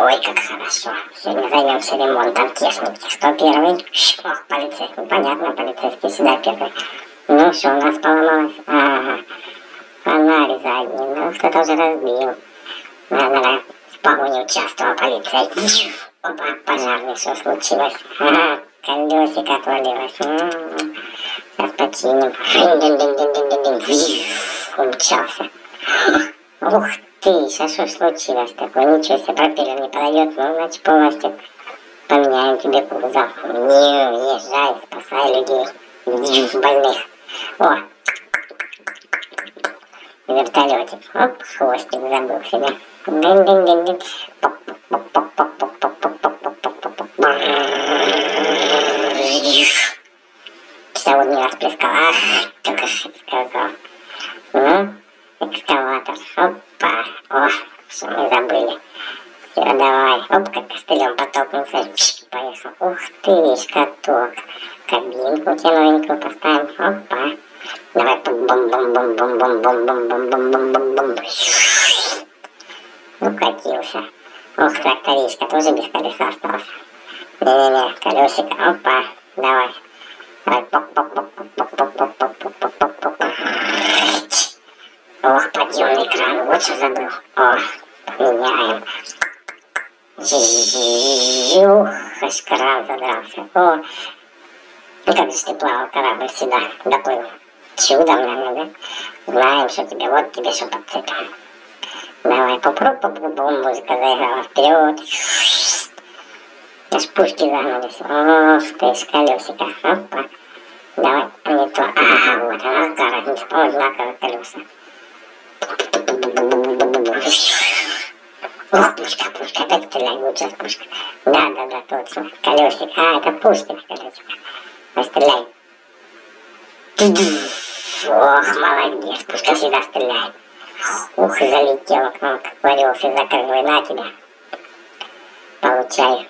Ой, как хорошо. Сегодня займемся ремонтом техники. Что первый? Ох, полицейский. Понятно, полицейский всегда первый. Ну что, у нас поломалось? Ага. Фонарь задний. Ну, кто-то уже разбил. Наверное, в погоне участвовала полиция. Опа, пожарный, что случилось? Ага, колесико отвалилось. Сейчас починим. Умчался. Ух ты, сейчас что случилось такое? Ничего себе, пропеллер не подойдет. Ну, значит, полностью поменяем тебе кузов. Не, езжай, спасай людей. Больных. О, вертолётик. Оп, хвостик забыл себе. Дин-дин-дин-дин. Что вот не расплескал. Ах, только сказал. Ну, экскаватор. Опа. О, что мы забыли. Все, давай. Оп, как костылем потолкнулся. Поехал. Ух ты, каток. Кабинку тебе новенькую поставим. Опа. Давай. Бум-бум-бум-бум-бум-бум-бум-бум-бум-бум-бум. Укатился. Ух, тракторичка тоже без колеса остался. Не-не-не, колесико. Опа. Давай. Давай. Ох, подъемный кран. Вот что забыл. О, поменяем. Ух, аж кран задрался. О, ну как же ты плавал, корабль сюда доплыл. Чудом, наверное, да? Знаем, что тебе, вот тебе что подцепим. Давай, попробуй, музыка заиграла вперед. Аж пушки загнулись. Ох ты, ж колесико. Опа. Давай, не то. Ага, вот она, какая разница. О, одинаковые колеса. Ох, пушка, опять стрелять будет сейчас пушка. Да, точно. Колесик. А, это пушкина колесико. Стреляй. Ох, молодец, пушка всегда стреляет. Ух, и залетел к нам, как варился из закрылой. На тебя. Получай.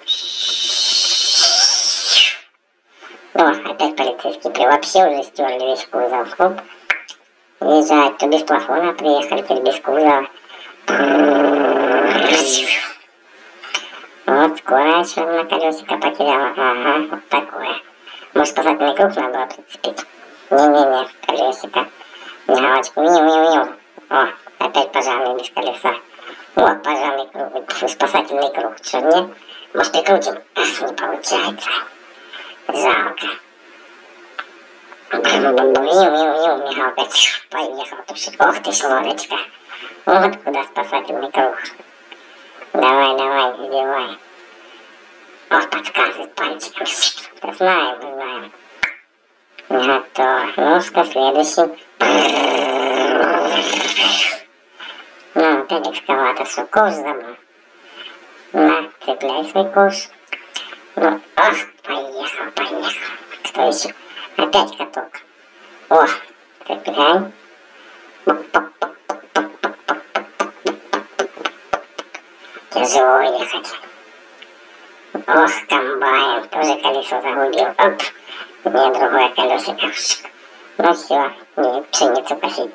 О, опять полицейские. Вообще уже стерли весь кузов. Оп. Приезжает, то без плафона приехали, теперь без кузова. Вот скорая еще на колесико потеряла. Ага, вот такое. Может, спасательный круг надо было прицепить? Не-не-не, колесико. Мигалочку. Виу-виу-виу. О, опять пожарный без колеса. Вот пожарный круг, спасательный круг. Что, нет? Может, прикрутим? Ах, не получается. Жалко. Виу-виу-виу, мигалка. Поехал. Ох ты ж, лодочка. Вот куда спасательный круг. Давай, задевай. Ох, подсказывает пальчиком. Да знаем. Готово. Ну что, следующий. Ну, опять экскаватор, что ковш забыл. На, цепляй свой ковш. Ну, ах, поехал. Кто еще? Опять каток. О, цепляй. Тяжело ехать. Ох, комбайн, тоже колесо загубил. Оп, мне другое колесико. Ну все, не пшеницу косить.